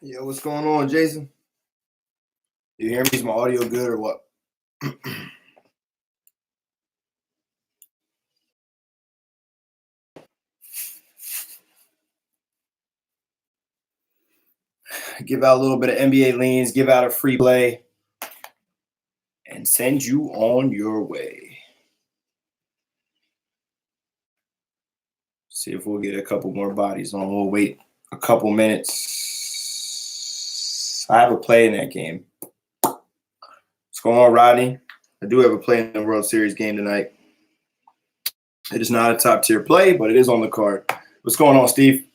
Yo, what's going on, Jason? You hear me? Is my audio good or what? Give out a little bit of NBA leans, give out a free play, and send you on your way. See if we'll get a couple more bodies on. We'll wait a couple minutes. I have a play in that game. What's going on, Rodney? I do have a play in the World Series game tonight. It is not a top tier play, but it is on the card. What's going on, Steve?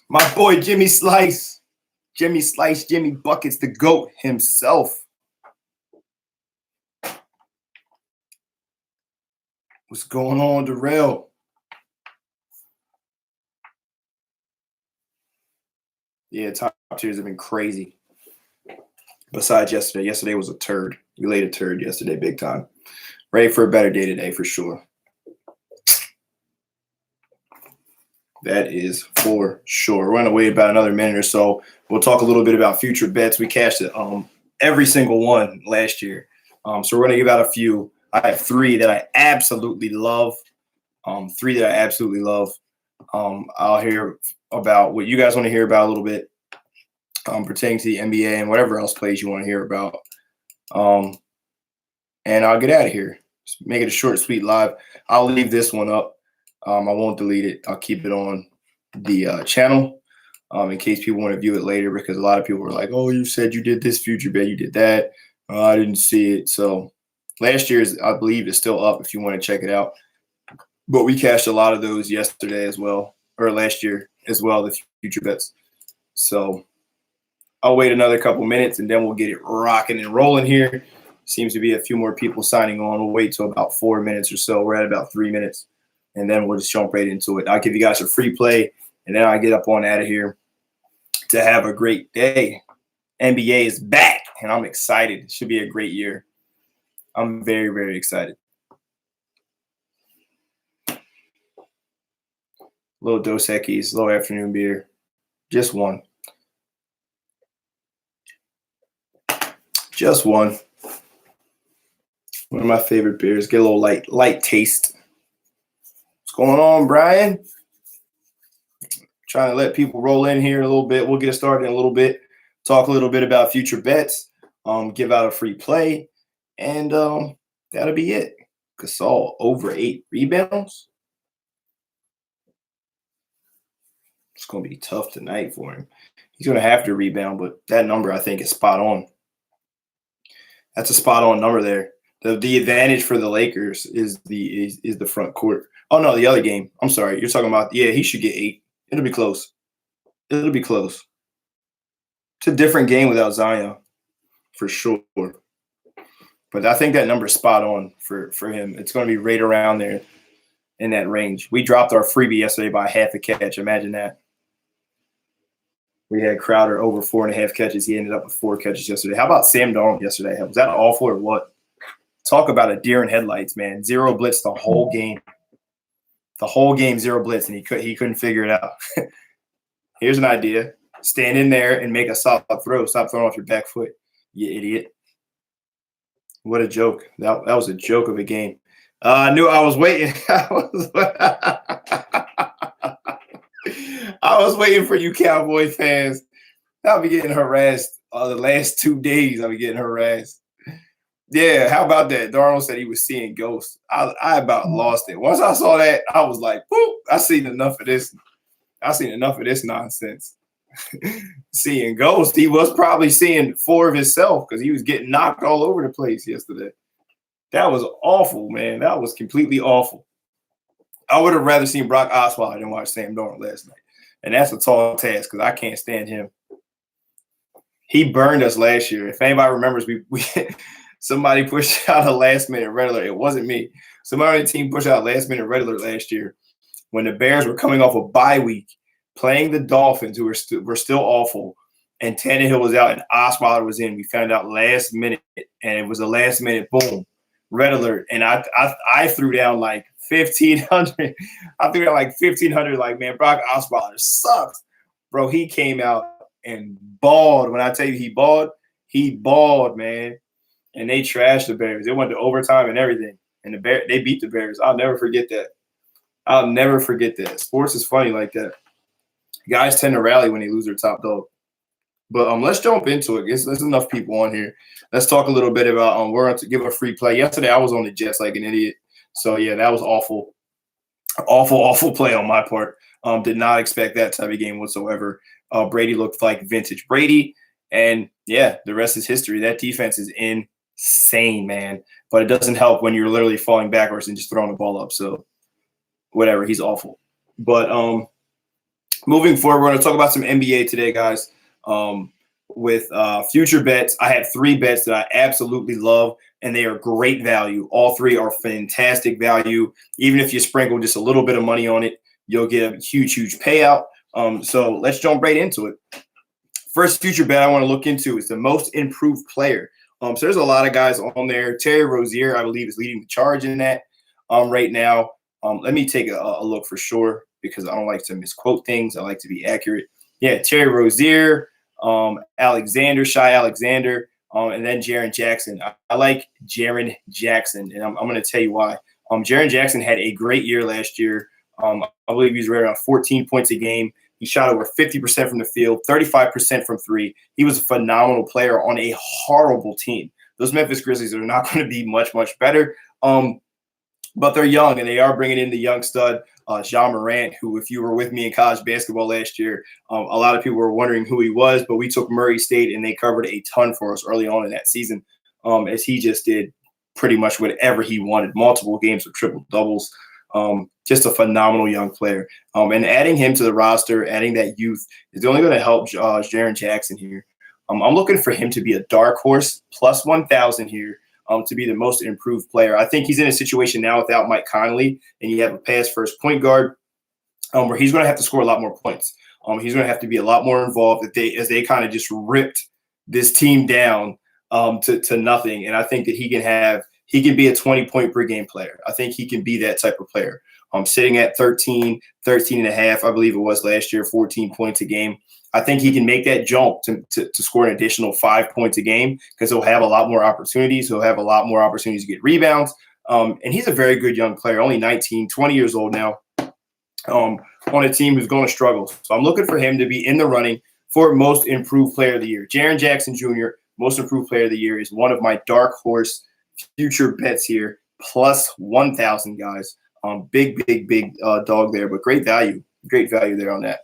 My boy Jimmy Slice. Jimmy Slice, Jimmy Buckets, the GOAT himself. What's going on, Darrell? Yeah, top tiers have been crazy. Besides yesterday. Yesterday was a turd. We laid a turd yesterday big time. Ready for a better day today for sure. That is for sure. We're going to wait about another minute or so. We'll talk a little bit about future bets. We cashed it, every single one last year. So we're going to give out a few. I have three that I absolutely love. I'll hear about what you guys want to hear about a little bit pertaining to the NBA and whatever else plays you want to hear about. And I'll get out of here. Just make it a short, sweet live. I'll leave this one up. I won't delete it. I'll keep it on the channel in case people want to view it later, because a lot of people were like, oh, you said you did this future bet, you did that. I didn't see it. So last year's, I believe, is still up if you want to check it out. But we cashed a lot of those yesterday as well, or last year as well, the future bets. So I'll wait another couple minutes and then we'll get it rocking and rolling here. Seems to be a few more people signing on. We'll wait till about 4 minutes or so. We're at about 3 minutes. And then we'll just jump right into it. I'll give you guys a free play, and then I'll get up on out of here to have a great day. NBA is back, and I'm excited. It should be a great year. I'm very, very excited. Little Dos Equis, little afternoon beer. Just one. Just one. One of my favorite beers. Get a little light taste. What's going on, Brian? Trying to let people roll in here a little bit. We'll get started in a little bit. Talk a little bit about future bets. Give out a free play. And that'll be it. Gasol over 8 rebounds. It's going to be tough tonight for him. He's going to have to rebound, but that number, I think, is spot on. That's a spot on number there. The advantage for the Lakers is the front court. Oh, no, the other game. I'm sorry. You're talking about, yeah, he should get 8. It'll be close. It'll be close. It's a different game without Zion, for sure. But I think that number's spot on for him. It's going to be right around there in that range. We dropped our freebie yesterday by half a catch. Imagine that. We had Crowder over 4.5 catches. He ended up with 4 catches yesterday. How about Sam Darnold yesterday? Was that awful or what? Talk about a deer in headlights, man. 0 blitz the whole game. The whole game, 0 blitz, and he couldn't figure it out. Here's an idea. Stand in there and make a solid throw. Stop throwing off your back foot, you idiot. What a joke. That was a joke of a game. I knew I was waiting. I was waiting for you Cowboy fans. I'll be getting harassed the last 2 days. I'll be getting harassed. Yeah, how about that? Darnold said he was seeing ghosts. I about lost it. Once I saw that, I was like, whoop, I've seen enough of this. I've seen enough of this nonsense. Seeing ghosts. He was probably seeing 4 of himself because he was getting knocked all over the place yesterday. That was awful, man. That was completely awful. I would have rather seen Brock Osweiler than watch Sam Darnold last night. And that's a tall task because I can't stand him. He burned us last year. If anybody remembers, we somebody pushed out a last-minute red alert. It wasn't me. Somebody on the team pushed out a last-minute red alert last year when the Bears were coming off a bye week, playing the Dolphins, who were still awful, and Tannehill was out and Osweiler was in. We found out last minute, and it was a last-minute boom, red alert. And I threw down like 1,500. I think like 1,500. Like, man, Brock Osweiler sucks, bro. He came out and balled. When I tell you he balled, man. And they trashed the Bears. They went to overtime and everything. And they beat the Bears. I'll never forget that. I'll never forget that. Sports is funny like that. Guys tend to rally when they lose their top dog. But let's jump into it. There's enough people on here. Let's talk a little bit about we're going to give a free play. Yesterday I was on the Jets like an idiot. So yeah, that was awful. Awful play on my part. Did not expect that type of game whatsoever. Brady looked like vintage Brady. And yeah, the rest is history. That defense is insane, man. But it doesn't help when you're literally falling backwards and just throwing the ball up. So whatever, he's awful. But moving forward, we're going to talk about some NBA today, guys. With future bets, I have 3 bets that I absolutely love, and they are great value. All 3 are fantastic value. Even if you sprinkle just a little bit of money on it, you'll get a huge payout. So let's jump right into it. First future bet I want to look into is the most improved player. So there's a lot of guys on there. Terry Rozier, I believe, is leading the charge in that right now. Let me take a look for sure because I don't like to misquote things. I like to be accurate. Yeah, Terry Rozier, Shai Alexander, and then Jaren Jackson. I like Jaren Jackson, and I'm going to tell you why. Jaren Jackson had a great year last year. I believe he was right around 14 points a game. He shot over 50% from the field, 35% from 3. He was a phenomenal player on a horrible team. Those Memphis Grizzlies are not going to be much better. But they're young, and they are bringing in the young stud, Ja Morant, who, if you were with me in college basketball last year, a lot of people were wondering who he was, but we took Murray State, and they covered a ton for us early on in that season, as he just did pretty much whatever he wanted, multiple games with triple-doubles. Just a phenomenal young player. And adding him to the roster, adding that youth, is only going to help Jaren Jackson here. I'm looking for him to be a dark horse, plus 1,000 here. To be the most improved player. I think he's in a situation now without Mike Conley, and you have a pass-first point guard where he's going to have to score a lot more points. He's going to have to be a lot more involved as they kind of just ripped this team down to nothing. And I think that he can be a 20-point per game player. I think he can be that type of player. Sitting at 13 and a half, I believe it was last year, 14 points a game. I think he can make that jump to score an additional 5 points a game because he'll have a lot more opportunities. He'll have a lot more opportunities to get rebounds. And he's a very good young player, only 19, 20 years old now, on a team who's going to struggle. So I'm looking for him to be in the running for most improved player of the year. Jaren Jackson Jr., most improved player of the year, is one of my dark horse future bets here, plus 1,000, guys. Big dog there, but great value there on that.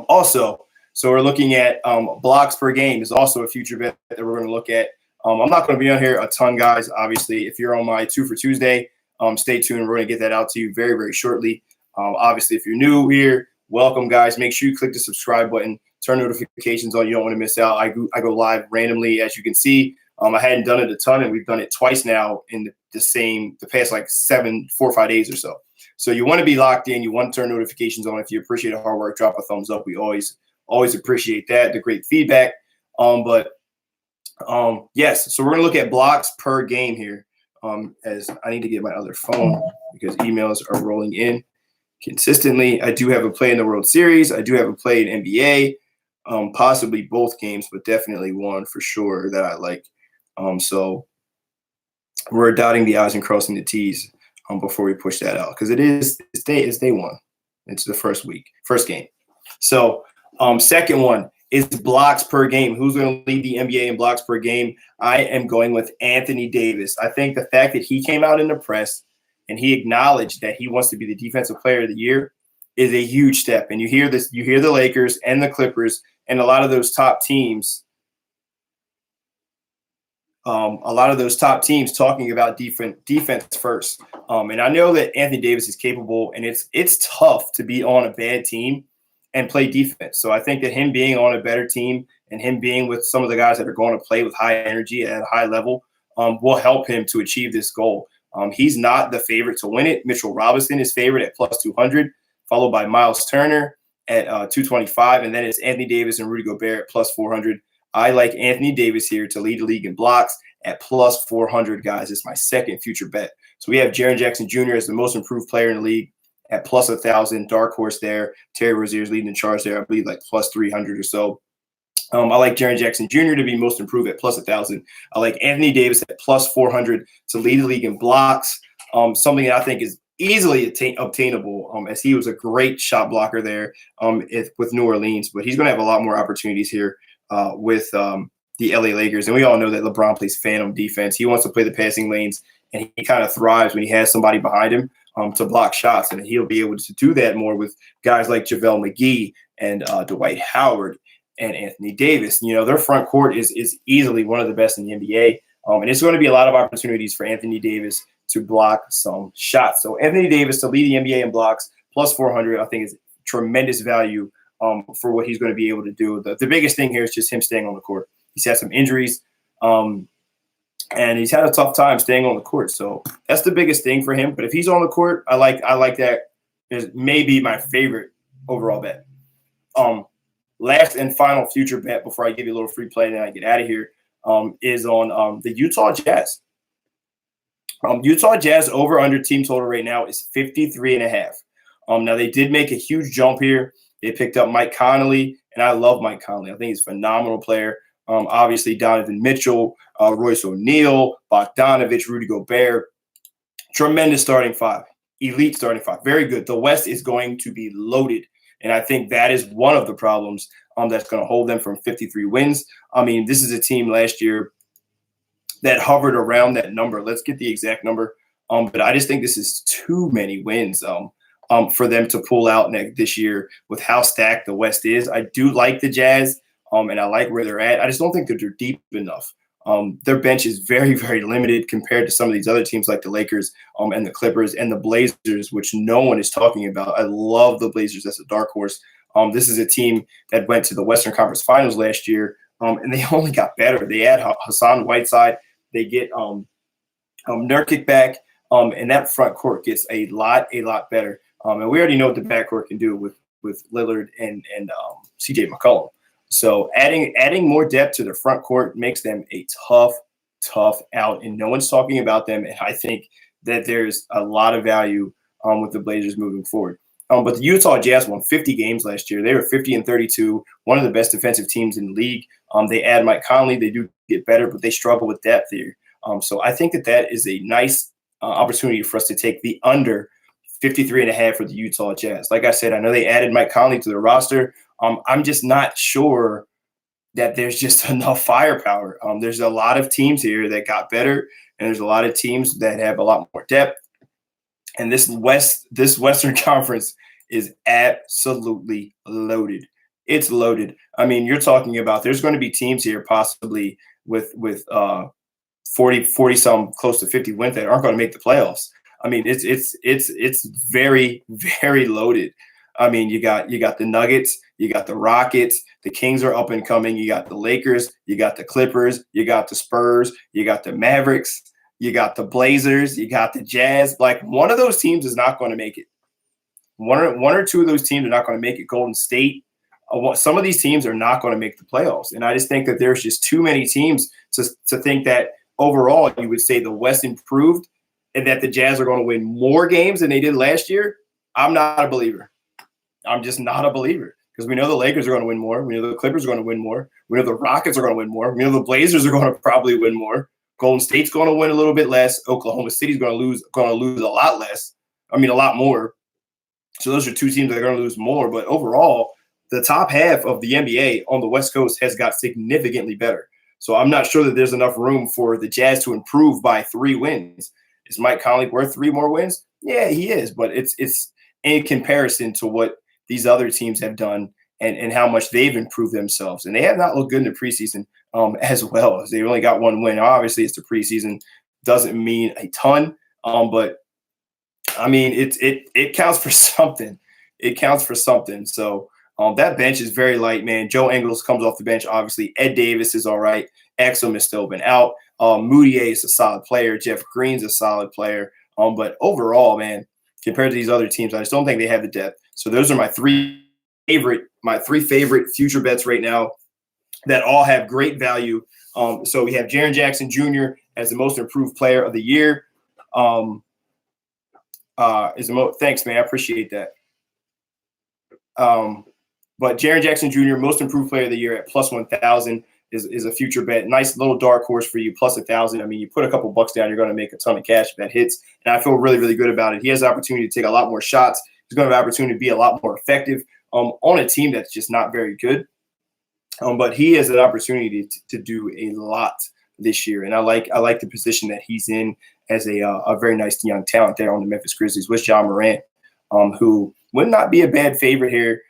Also, so we're looking at blocks per game is also a future bet that we're going to look at. I'm not going to be on here a ton, guys. Obviously, if you're on my 2 for Tuesday, stay tuned. We're going to get that out to you very shortly. Obviously, if you're new here, welcome, guys. Make sure you click the subscribe button, turn notifications on. You don't want to miss out. I go live randomly, as you can see. I hadn't done it a ton, and we've done it twice now in the past like 4 or 5 days or so. So you want to be locked in. You want to turn notifications on. If you appreciate the hard work, drop a thumbs up. We always appreciate that, the great feedback. Yes, so we're going to look at blocks per game here. As I need to get my other phone because emails are rolling in consistently. I do have a play in the World Series. I do have a play in NBA, possibly both games, but definitely one for sure that I like. So we're dotting the I's and crossing the T's before we push that out because it's day one. It's the first game. So second one is blocks per game. Who's going to lead the NBA in blocks per game? I am going with Anthony Davis. I think the fact that he came out in the press and he acknowledged that he wants to be the defensive player of the year is a huge step. And you hear the Lakers and the Clippers and a lot of those top teams talking about defense first. And I know that Anthony Davis is capable, and it's tough to be on a bad team and play defense. So I think that him being on a better team and him being with some of the guys that are going to play with high energy at a high level will help him to achieve this goal. He's not the favorite to win it. Mitchell Robinson is favorite at plus 200, followed by Miles Turner at 225, and then it's Anthony Davis and Rudy Gobert at plus 400. I like Anthony Davis here to lead the league in blocks at plus 400, guys. It's my second future bet. So we have Jaren Jackson Jr. as the most improved player in the league at plus 1,000. Dark horse there. Terry Rozier's leading the charge there, I believe, like plus 300 or so. I like Jaren Jackson Jr. to be most improved at plus 1,000. I like Anthony Davis at plus 400 to lead the league in blocks. Something that I think is easily obtainable, as he was a great shot blocker there with New Orleans. But he's going to have a lot more opportunities here with the LA Lakers. And we all know that LeBron plays phantom defense. He wants to play the passing lanes, and he kind of thrives when he has somebody behind him to block shots. And he'll be able to do that more with guys like JaVale McGee and Dwight Howard and Anthony Davis. You know, their front court is easily one of the best in the NBA. And it's going to be a lot of opportunities for Anthony Davis to block some shots. So Anthony Davis to lead the NBA in blocks, plus 400, I think is tremendous value for what he's going to be able to do. The biggest thing here is just him staying on the court. He's had some injuries, and he's had a tough time staying on the court. So that's the biggest thing for him. But if he's on the court, I like that. It may be my favorite overall bet. Last and final future bet before I give you a little free play and then I get out of here is on the Utah Jazz. Utah Jazz over under team total right now is 53.5. Now they did make a huge jump here. They picked up Mike Conley, and I love Mike Conley. I think he's a phenomenal player. Obviously Donovan Mitchell, Royce O'Neal, Bogdanovich, Rudy Gobert. Tremendous starting five. Elite starting five. Very good. The West is going to be loaded. And I think that is one of the problems that's going to hold them from 53 wins. I mean, this is a team last year that hovered around that number. Let's get the exact number. But I just think this is too many wins for them to pull out this year with how stacked the West is. I do like the Jazz, and I like where they're at. I just don't think that they're deep enough. Their bench is very, very limited compared to some of these other teams like the Lakers and the Clippers and the Blazers, which no one is talking about. I love the Blazers as a dark horse. This is a team that went to the Western Conference Finals last year, and they only got better. They add Hassan Whiteside. They get Nurkic back, and that front court gets a lot better. And we already know what the backcourt can do with Lillard and CJ McCollum. So adding more depth to their front court makes them a tough out, and no one's talking about them. And I think that there's a lot of value with the Blazers moving forward. But the Utah Jazz won 50 games last year. They were 50-32, one of the best defensive teams in the league. They add Mike Conley. They do get better, but they struggle with depth here. So I think that is a nice opportunity for us to take the under 53.5 for the Utah Jazz. Like I said, I know they added Mike Conley to the roster. I'm just not sure that there's just enough firepower. There's a lot of teams here that got better, and there's a lot of teams that have a lot more depth. And this Western Conference is absolutely loaded. It's loaded. I mean, you're talking about there's going to be teams here possibly with 40 some close to 50 wins that aren't going to make the playoffs. I mean, it's very, very loaded. I mean, you got the Nuggets, you got the Rockets, the Kings are up and coming, you got the Lakers, you got the Clippers, you got the Spurs, you got the Mavericks, you got the Blazers, you got the Jazz. Like, one of those teams is not going to make it. One or two of those teams are not going to make it. Golden State. Some of these teams are not going to make the playoffs. And I just think that there's just too many teams to think that overall you would say the West improved and that the Jazz are going to win more games than they did last year. I'm not a believer. I'm just not a believer, because we know the Lakers are going to win more. We know the Clippers are going to win more. We know the Rockets are going to win more. We know the Blazers are going to probably win more. Golden State's going to win a little bit less. Oklahoma City's going to lose a lot less. I mean, a lot more. So those are two teams that are going to lose more. But overall, the top half of the NBA on the West Coast has got significantly better. So I'm not sure that there's enough room for the Jazz to improve by 3 wins. Is Mike Conley worth 3 more wins? Yeah, he is. But it's in comparison to what these other teams have done and how much they've improved themselves. And they have not looked good in the preseason as well. As they only got 1 win. Obviously, it's the preseason. Doesn't mean a ton. But, I mean, it counts for something. It counts for something. So that bench is very light, man. Joe Ingles comes off the bench, obviously. Ed Davis is all right. Exum has still been out. Moutier is a solid player. Jeff Green's a solid player. But overall, man, compared to these other teams, I just don't think they have the depth. So those are my three favorite future bets right now that all have great value. So we have Jaren Jackson Jr. as the most improved player of the year. Thanks, man. I appreciate that. Um, but Jaren Jackson Jr., most improved player of the year at plus 1,000 is a future bet. Nice little dark horse for you, plus 1,000. I mean, you put a couple bucks down, you're going to make a ton of cash if that hits. And I feel really, really good about it. He has the opportunity to take a lot more shots. He's going to have the opportunity to be a lot more effective on a team that's just not very good. But he has an opportunity to do a lot this year, and I like the position that he's in as a very nice young talent there on the Memphis Grizzlies with Ja Morant, who would not be a bad favorite here.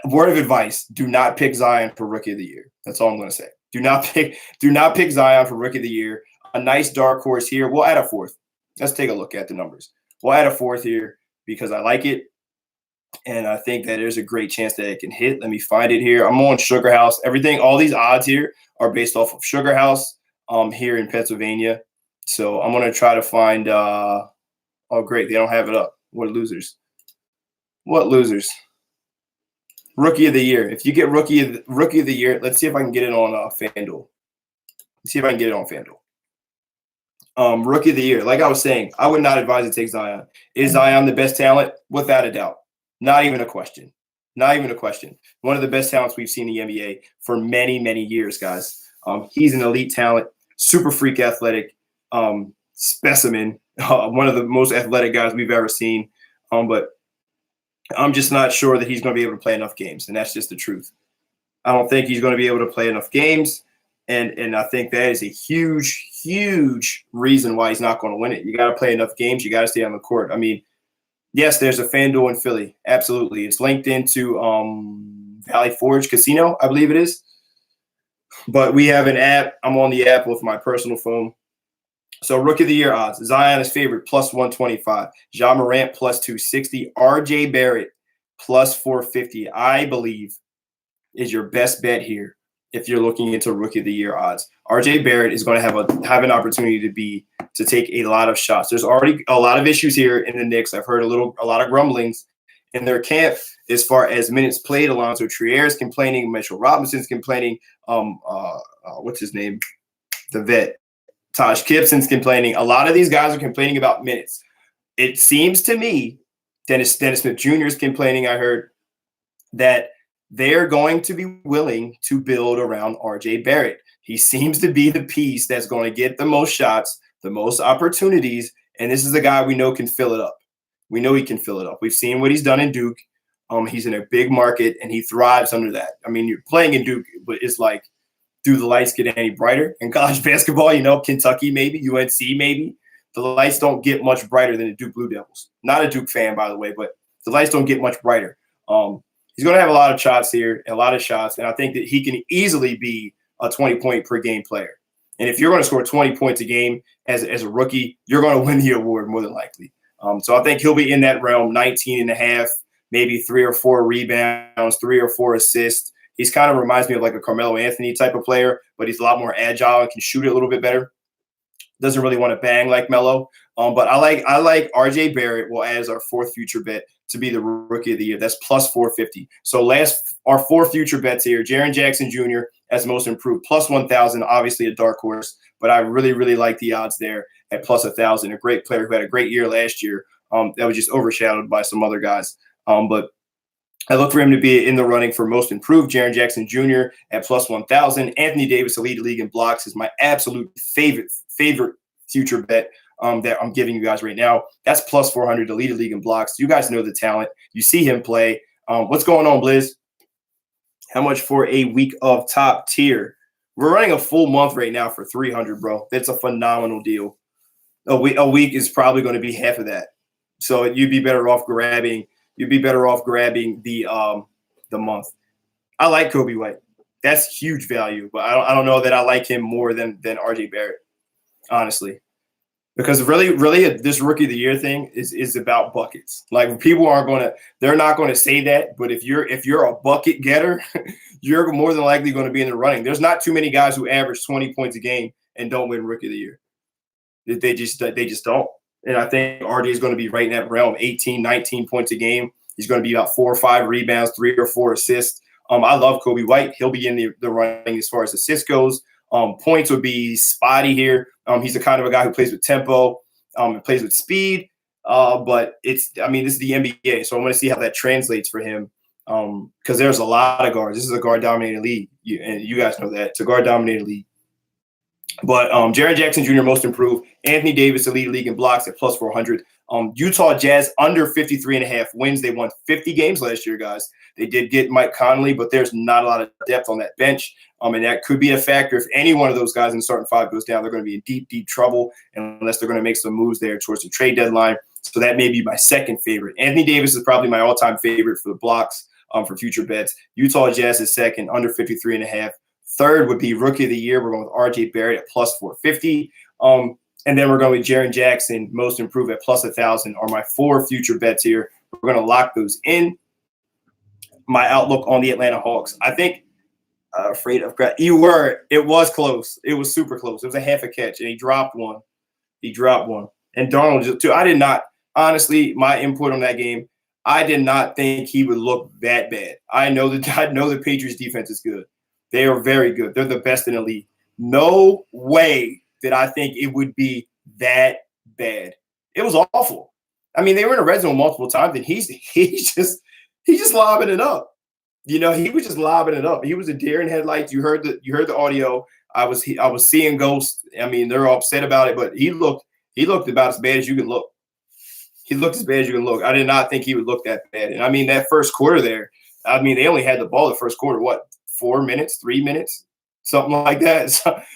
Word of advice: do not pick Zion for Rookie of the Year. That's all I'm going to say. Do not pick Zion for Rookie of the Year. A nice dark horse here. We'll add a fourth. Let's take a look at the numbers. We'll add a fourth here because I like it. And I think that there's a great chance that it can hit. Let me find it here. I'm on Sugar House. All these odds here are based off of Sugar House here in Pennsylvania. So I'm going to try to find oh, great. They don't have it up. What losers. Rookie of the Year. If you get Rookie of the Year, let's see if I can get it on FanDuel. Rookie of the Year. Like I was saying, I would not advise to take Zion. Is Zion the best talent? Without a doubt. Not even a question. One of the best talents we've seen in the NBA for many, many years, guys. He's an elite talent, super freak athletic specimen, one of the most athletic guys we've ever seen. But I'm just not sure that he's going to be able to play enough games, and that's just the truth. I don't think he's going to be able to play enough games, and I think that is a huge, huge reason why he's not going to win it. You got to play enough games. You got to stay on the court. I mean, yes, there's a FanDuel in Philly. Absolutely. It's linked into Valley Forge Casino, I believe it is. But we have an app. I'm on the app with my personal phone. So Rookie of the Year odds. Zion is favorite, plus 125. Ja Morant, plus 260. RJ Barrett, plus 450. I believe is your best bet here if you're looking into Rookie of the Year odds. RJ Barrett is going to have an opportunity to take a lot of shots. There's already a lot of issues here in the Knicks. I've heard a lot of grumblings in their camp as far as minutes played. Alonzo Trier is complaining. Mitchell Robinson's complaining. What's his name? The vet. Taj Gibson's complaining. A lot of these guys are complaining about minutes. It seems to me, Dennis Smith Jr. is complaining, I heard, that they're going to be willing to build around RJ Barrett. He seems to be the piece that's going to get the most shots, the most opportunities, and this is the guy we know can fill it up. We know he can fill it up. We've seen what he's done in Duke. He's in a big market, and he thrives under that. I mean, you're playing in Duke, but it's like, do the lights get any brighter? In college basketball, Kentucky maybe, UNC maybe, the lights don't get much brighter than the Duke Blue Devils. Not a Duke fan, by the way, but the lights don't get much brighter. He's going to have a lot of shots here, and I think that he can easily be a 20-point per game player. And if you're going to score 20 points a game as a rookie, you're going to win the award more than likely. So I think he'll be in that realm, 19 and a half, maybe 3 or 4 rebounds, 3 or 4 assists. He's kind of reminds me of like a Carmelo Anthony type of player, but he's a lot more agile and can shoot it a little bit better. Doesn't really want to bang like Melo. But I like RJ Barrett as our fourth future bet to be the Rookie of the Year. That's plus 450. So our 4 future bets here, Jaren Jackson Jr. as most improved, plus 1,000, obviously a dark horse, but I really, really like the odds there at plus 1,000. A great player who had a great year last year that was just overshadowed by some other guys. But I look for him to be in the running for most improved. Jaren Jackson Jr. at plus 1,000. Anthony Davis to lead the league in blocks is my absolute favorite future bet that I'm giving you guys right now. That's plus 400 to lead the league in blocks. You guys know the talent. You see him play. What's going on, Blizz? How much for a week of top tier? We're running a full month right now for 300, bro. That's a phenomenal deal. A week is probably going to be half of that. So you'd be better off grabbing the month. I like Kobe White. That's huge value, but I don't know that I like him more than RJ Barrett, honestly. Because really this Rookie of the Year thing is about buckets. Like people they're not going to say that, but if you're a bucket getter, you're more than likely going to be in the running. There's not too many guys who average 20 points a game and don't win Rookie of the Year. They just don't. And I think RJ is going to be right in that realm, 18, 19 points a game. He's going to be about 4 or 5 rebounds, 3 or 4 assists. I love Kobe White. He'll be in the running as far as assists goes. Points would be spotty here. He's the kind of a guy who plays with tempo and plays with speed. But I mean, this is the NBA, so I want to see how that translates for him. Because there's a lot of guards. This is a guard dominated league, and you guys know that it's a guard dominated league. But Jaren Jackson Jr. most improved. Anthony Davis to lead the league in blocks at plus 400. Utah Jazz under 53.5 wins. They won 50 games last year, guys. They did get Mike Conley, but there's not a lot of depth on that bench. And that could be a factor. If any one of those guys in the starting five goes down, they're going to be in deep, deep trouble unless they're going to make some moves there towards the trade deadline. So that may be my second favorite. Anthony Davis is probably my all-time favorite for the blocks for future bets. Utah Jazz is second, under 53.5. Third would be Rookie of the Year. We're going with RJ Barrett at plus 450. And then we're going with Jaren Jackson, most improved at plus 1,000 are my four future bets here. We're going to lock those in. My outlook on the Atlanta Hawks. I think afraid of – it was close. It was super close. It was a half a catch, and he dropped one. And Darnold just – too. I did not – honestly, my input on that game, I did not think he would look that bad. I know the Patriots defense is good. They are very good. They're the best in the league. No way did I think it would be that bad. It was awful. I mean, they were in the red zone multiple times, and he's just lobbing it up. He was just lobbing it up. He was a deer in headlights. You heard the audio. I was seeing ghosts. I mean, they're upset about it, but he looked about as bad as you can look. He looked as bad as you can look. I did not think he would look that bad. And I mean, that first quarter there, I mean, they only had the ball the first quarter, 4 minutes, 3 minutes, something like that.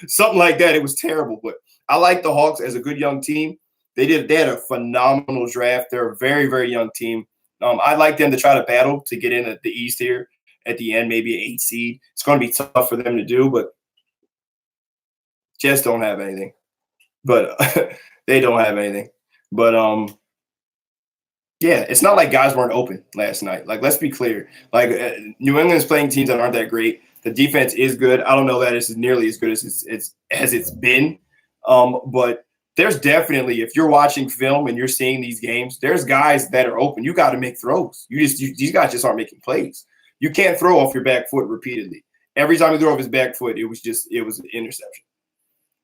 Something like that. It was terrible. But I like the Hawks as a good young team. They had a phenomenal draft. They're a very, very young team. I'd like them to try to battle to get in at the East here at the end, maybe an 8 seed. It's going to be tough for them to do, but just don't have anything. But they don't have anything. But yeah, it's not like guys weren't open last night. Like, let's be clear. Like, New England's playing teams that aren't that great. The defense is good. I don't know that it's nearly as good as it's been. But there's definitely, if you're watching film and you're seeing these games, there's guys that are open. You got to make throws. These guys just aren't making plays. You can't throw off your back foot repeatedly. Every time he threw off his back foot, it was an interception.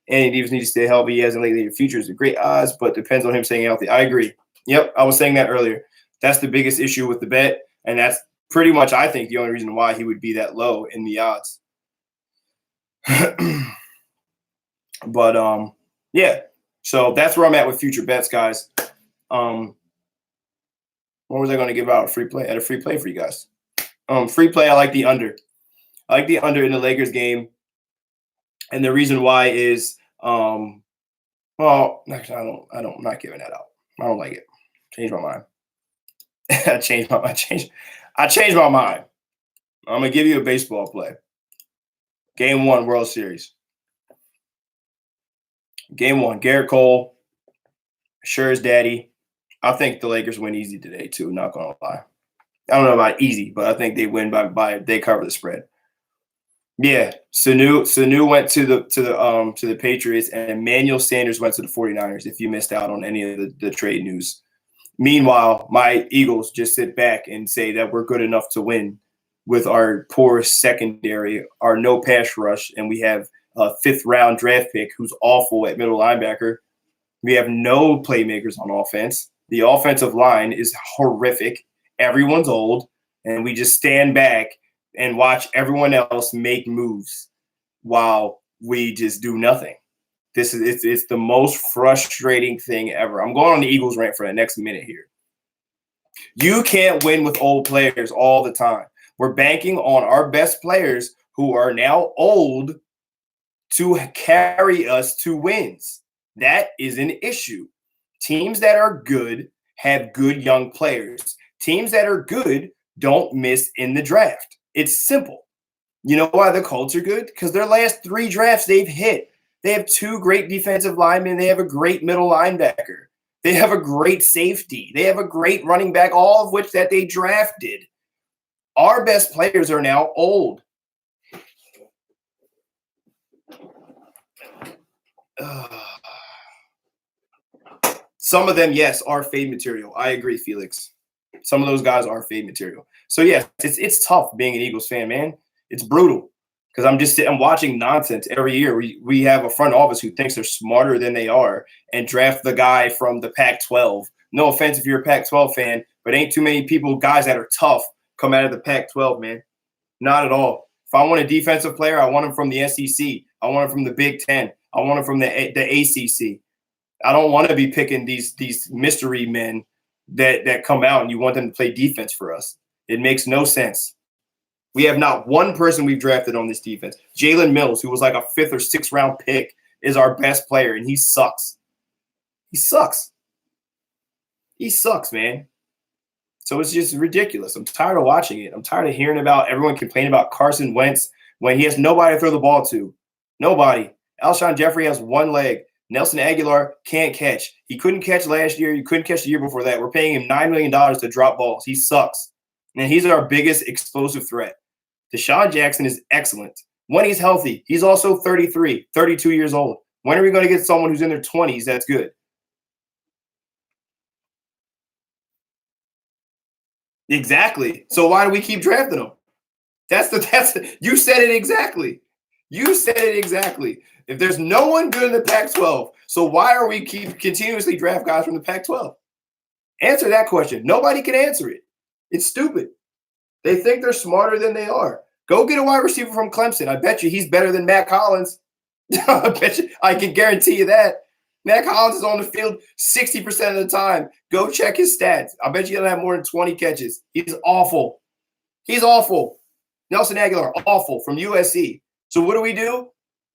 And he just needs to stay healthy. He hasn't lately. The future is a great odds, but depends on him staying healthy. I agree. Yep, I was saying that earlier. That's the biggest issue with the bet, and that's pretty much, I think, the only reason why he would be that low in the odds. But yeah. So that's where I'm at with future bets, guys. What was I going to give out? A free play? At a free play for you guys. Free play. I like the under. I like the under in the Lakers game, and the reason why is, well, actually, I'm not giving that out. I don't like it. Changed my mind. I changed my mind. I'm gonna give you a baseball play. Game 1, World Series. Game 1, Garrett Cole, sure as daddy. I think the Lakers win easy today too. Not gonna lie. I don't know about easy, but I think they win by they cover the spread. Yeah, Sanu went to the Patriots, and Emmanuel Sanders went to the 49ers. If you missed out on any of the trade news. Meanwhile, my Eagles just sit back and say that we're good enough to win with our poor secondary, our no pass rush, and we have a 5th-round draft pick who's awful at middle linebacker. We have no playmakers on offense. The offensive line is horrific. Everyone's old, and we just stand back and watch everyone else make moves while we just do nothing. It's the most frustrating thing ever. I'm going on the Eagles rant for the next minute here. You can't win with old players all the time. We're banking on our best players who are now old to carry us to wins. That is an issue. Teams that are good have good young players. Teams that are good don't miss in the draft. It's simple. You know why the Colts are good? Because their last 3 drafts they've hit. They have 2 great defensive linemen. They have a great middle linebacker. They have a great safety. They have a great running back, all of which that they drafted. Our best players are now old. Some of them, yes, are fade material. I agree, Felix. Some of those guys are fade material. So, yeah, it's tough being an Eagles fan, man. It's brutal. Because I'm watching nonsense every year. We have a front office who thinks they're smarter than they are and draft the guy from the Pac-12 No offense if you're a Pac-12 fan, but ain't too many guys that are tough, come out of the Pac-12, man. Not at all. If I want a defensive player, I want him from the SEC. I want him from the Big Ten. I want him from the ACC. I don't want to be picking these mystery men that come out and you want them to play defense for us. It makes no sense. We have not one person we've drafted on this defense. Jalen Mills, who was like a 5th or 6th round pick, is our best player, and he sucks. He sucks. He sucks, man. So it's just ridiculous. I'm tired of watching it. I'm tired of hearing about everyone complaining about Carson Wentz when he has nobody to throw the ball to. Nobody. Alshon Jeffrey has one leg. Nelson Aguilar can't catch. He couldn't catch last year. He couldn't catch the year before that. We're paying him $9 million to drop balls. He sucks. And he's our biggest explosive threat. Deshaun Jackson is excellent. When he's healthy, he's also 33, 32 years old. When are we going to get someone who's in their 20s that's good? Exactly. So why do we keep drafting them? You said it exactly. You said it exactly. If there's no one good in the Pac-12, so why are we continuously draft guys from the Pac-12? Answer that question. Nobody can answer it. It's stupid. They think they're smarter than they are. Go get a wide receiver from Clemson. I bet you he's better than Matt Collins. I bet you. I can guarantee you that. Matt Collins is on the field 60% of the time. Go check his stats. I bet you he'll have more than 20 catches. He's awful. He's awful. Nelson Aguilar, awful, from USC. So what do?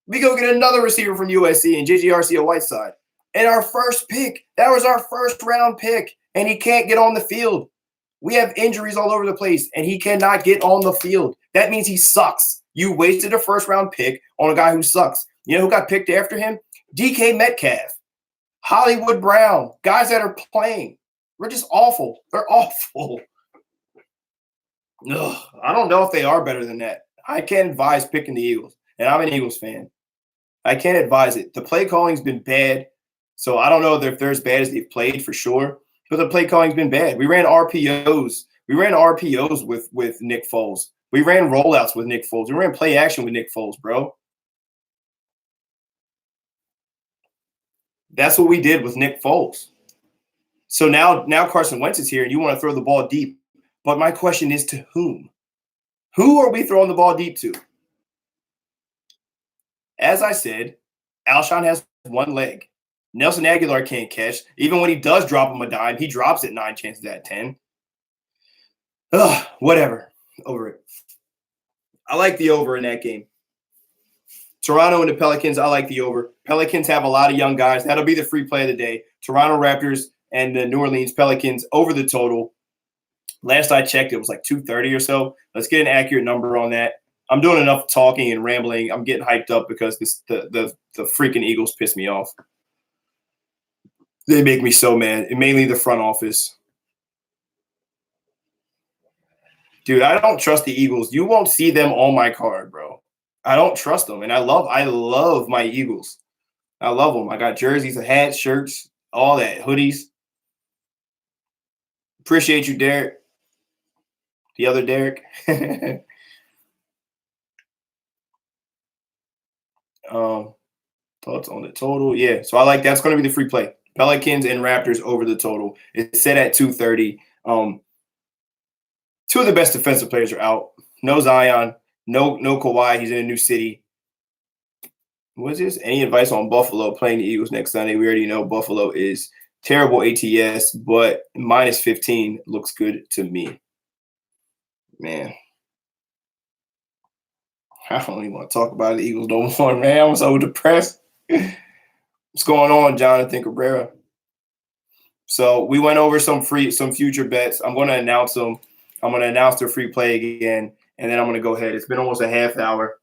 We go get another receiver from USC and J.J. Arcega-Whiteside. And our first pick, that was our first round pick, and he can't get on the field. We have injuries all over the place, and he cannot get on the field. That means he sucks. You wasted a first round pick on a guy who sucks. You know who got picked after him? DK Metcalf, Hollywood Brown, guys that are playing. We're just awful. They're awful. Ugh, I don't know if they are better than that. I can't advise picking the Eagles, and I'm an Eagles fan. I can't advise it. The play calling's been bad, so I don't know if they're as bad as they've played for sure, but the play calling's been bad. We ran RPOs. We ran RPOs with Nick Foles. We ran rollouts with Nick Foles. We ran play action with Nick Foles, bro. That's what we did with Nick Foles. So now Carson Wentz is here, and you want to throw the ball deep. But my question is, to whom? Who are we throwing the ball deep to? As I said, Alshon has one leg. Nelson Aguilar can't catch. Even when he does drop him a dime, he drops it 9 chances out of 10. Ugh, whatever. Over it. I like the over in that game. Toronto and the Pelicans, I like the over. Pelicans have a lot of young guys. That'll be the free play of the day. Toronto Raptors and the New Orleans Pelicans over the total. Last I checked, it was like 230 or so. Let's get an accurate number on that. I'm doing enough talking and rambling. I'm getting hyped up because the freaking Eagles piss me off. They make me so mad, and mainly the front office. Dude, I don't trust the Eagles. You won't see them on my card, bro. I don't trust them, and I love my Eagles. I love them. I got jerseys, hats, shirts, all that, hoodies. Appreciate you, Derek. The other Derek. Thoughts on the total? Yeah, so I like that's going to be the free play. Pelicans and Raptors over the total. It's set at 230. Two of the best defensive players are out. No Zion, no Kawhi. He's in a new city. What's this? Any advice on Buffalo playing the Eagles next Sunday? We already know Buffalo is terrible ATS, but minus 15 looks good to me. Man. I don't even want to talk about the Eagles no more, man. I'm so depressed. What's going on, Jonathan Cabrera? So we went over some future bets. I'm going to announce them. I'm going to announce their free play again, and then I'm going to go ahead. It's been almost a half hour.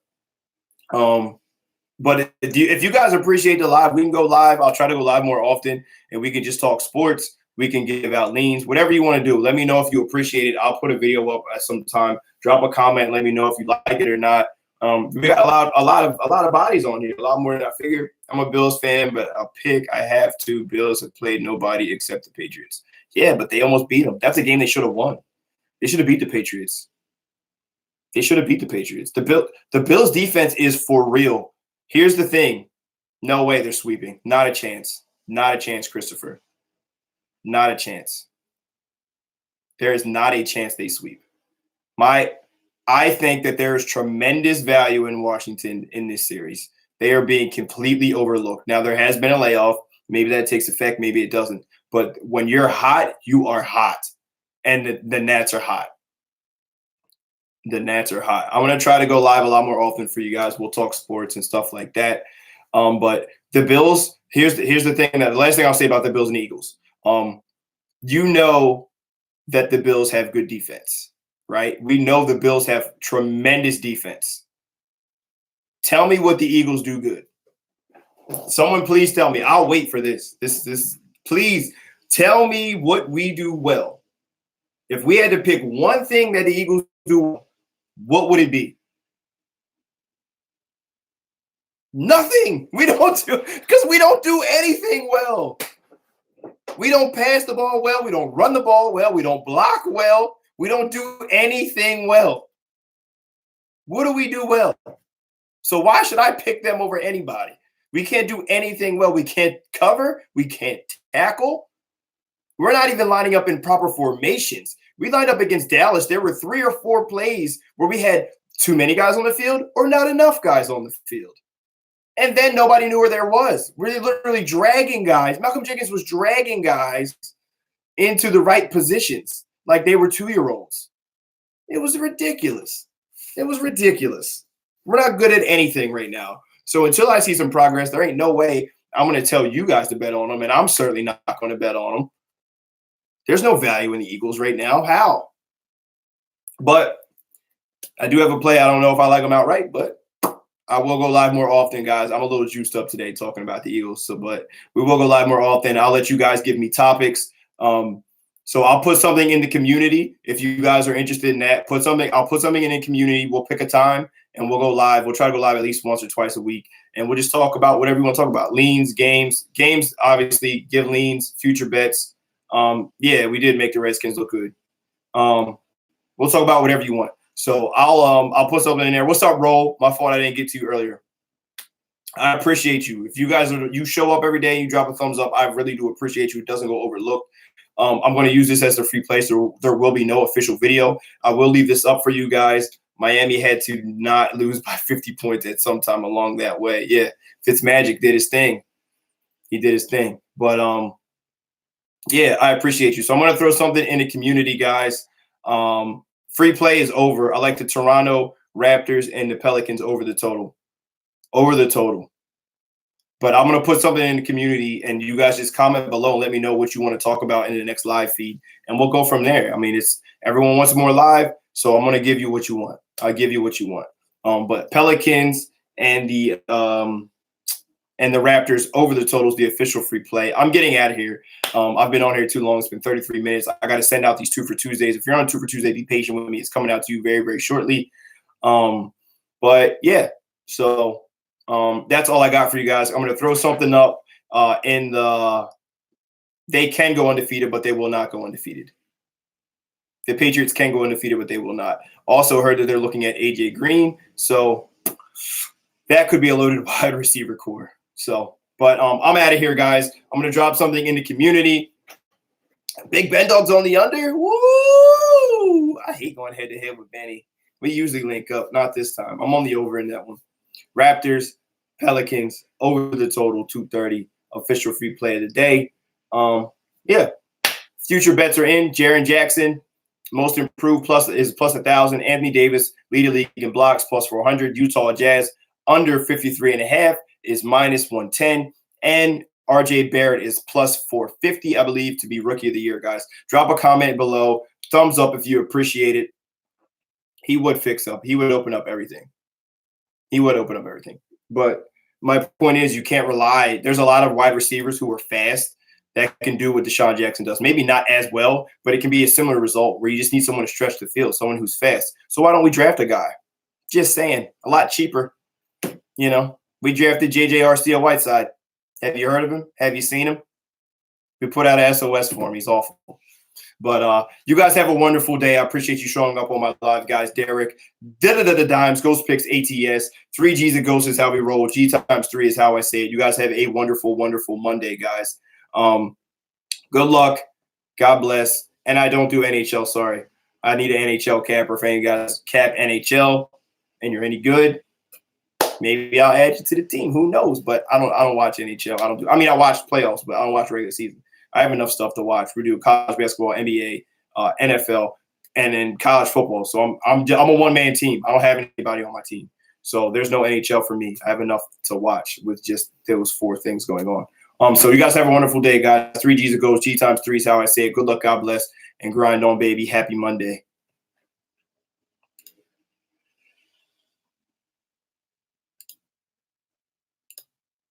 But if you guys appreciate the live, we can go live. I'll try to go live more often, and we can just talk sports. We can give out leans, whatever you want to do. Let me know if you appreciate it. I'll put a video up at some time. Drop a comment. Let me know if you like it or not. We got a lot of bodies on here, a lot more than I figured. I'm a Bills fan, but I have to. Bills have played nobody except the Patriots. Yeah, but they almost beat them. That's a game they should have won. They should have beat the Patriots. The Bills defense is for real. Here's the thing. No way they're sweeping. Not a chance. Not a chance, Christopher. Not a chance. There is not a chance they sweep. I think that there is tremendous value in Washington in this series. They are being completely overlooked. Now, there has been a layoff. Maybe that takes effect. Maybe it doesn't. But when you're hot, you are hot. And the Nats are hot. The Nats are hot. I'm going to try to go live a lot more often for you guys. We'll talk sports and stuff like that. But the Bills, here's the thing. The last thing I'll say about the Bills and Eagles. You know that the Bills have good defense, right? We know the Bills have tremendous defense. Tell me what the Eagles do good. Someone please tell me. I'll wait for this. Please tell me what we do well. If we had to pick one thing that the Eagles do, what would it be? Nothing. We don't do anything well. We don't pass the ball well. We don't run the ball well. We don't block well. We don't do anything well. What do we do well? So why should I pick them over anybody? We can't do anything well. We can't cover. We can't tackle. We're not even lining up in proper formations. We lined up against Dallas. There were 3 or 4 plays where we had too many guys on the field or not enough guys on the field. And then nobody knew where there was. We're literally dragging guys. Malcolm Jenkins was dragging guys into the right positions like they were 2-year-olds. It was ridiculous. It was ridiculous. We're not good at anything right now. So until I see some progress, there ain't no way I'm going to tell you guys to bet on them, and I'm certainly not going to bet on them. There's no value in the Eagles right now. How? But I do have a play. I don't know if I like them outright, but I will go live more often, guys. I'm a little juiced up today talking about the Eagles, but we will go live more often. I'll let you guys give me topics. So I'll put something in the community if you guys are interested in that. I'll put something in the community. We'll pick a time and we'll go live. We'll try to go live at least once or twice a week, and we'll just talk about whatever you want to talk about. Leans, games. Obviously, give leans, future bets. Yeah, we did make the Redskins look good. We'll talk about whatever you want. So I'll put something in there. What's up, Roll? My fault I didn't get to you earlier. I appreciate you. If you guys you show up every day and you drop a thumbs up, I really do appreciate you. It doesn't go overlooked. I'm going to use this as a free play, so there will be no official video. I will leave this up for you guys. Miami had to not lose by 50 points at some time along that way. Yeah, Fitzmagic did his thing. He did his thing. But yeah, I appreciate you. So I'm going to throw something in the community, guys. Free play is over. I like the Toronto Raptors and the Pelicans over the total. Over the total. But I'm going to put something in the community, and you guys just comment below and let me know what you want to talk about in the next live feed, and we'll go from there. I mean, everyone wants more live, so I'm going to give you what you want. I'll give you what you want. But Pelicans and the Raptors over the totals, the official free play. I'm getting out of here. I've been on here too long. It's been 33 minutes. I got to send out these 2 for Tuesdays. If you're on 2 for Tuesday, be patient with me. It's coming out to you very, very shortly. But yeah, so that's all I got for you guys. I'm going to throw something up they can go undefeated, but they will not go undefeated. The Patriots can go undefeated, but they will not. Also heard that they're looking at AJ Green. So that could be a loaded wide receiver core. So, but I'm out of here, guys. I'm going to drop something in the community. Big Ben Dog's on the under. Woo! I hate going head-to-head with Benny. We usually link up. Not this time. I'm on the over in that one. Raptors, Pelicans, over the total, 230. Official free play of the day. Yeah. Future bets are in. Jaren Jackson, most improved is plus 1,000. Anthony Davis, lead the league in blocks, plus 400. Utah Jazz, under 53.5 is minus 110. And RJ Barrett is plus 450, I believe, to be rookie of the year, guys. Drop a comment below. Thumbs up if you appreciate it. He would fix up. He would open up everything. But my point is, you can't rely. There's a lot of wide receivers who are fast that can do what Deshaun Jackson does. Maybe not as well, but it can be a similar result where you just need someone to stretch the field, someone who's fast. So why don't we draft a guy? Just saying, a lot cheaper. You know, we drafted J.J. Arcega-Whiteside. Have you heard of him? Have you seen him? We put out an SOS for him. He's awful. But you guys have a wonderful day. I appreciate you showing up on my live, guys. Derek, Dimes, Ghost Picks, ATS. 3 G's of Ghost is how we roll. G times 3 is how I say it. You guys have a wonderful, wonderful Monday, guys. Good luck. God bless. And I don't do NHL. Sorry, I need an NHL capper. If any guys cap NHL and you're any good, maybe I'll add you to the team. Who knows? But I don't watch NHL. I watch playoffs, but I don't watch regular season. I have enough stuff to watch. We do college basketball, NBA, NFL, and then college football. So I'm a one-man team. I don't have anybody on my team. So there's no NHL for me. I have enough to watch with just those 4 things going on. So you guys have a wonderful day, guys. 3 G's it goes. G times 3 is how I say it. Good luck, God bless, and grind on, baby. Happy Monday.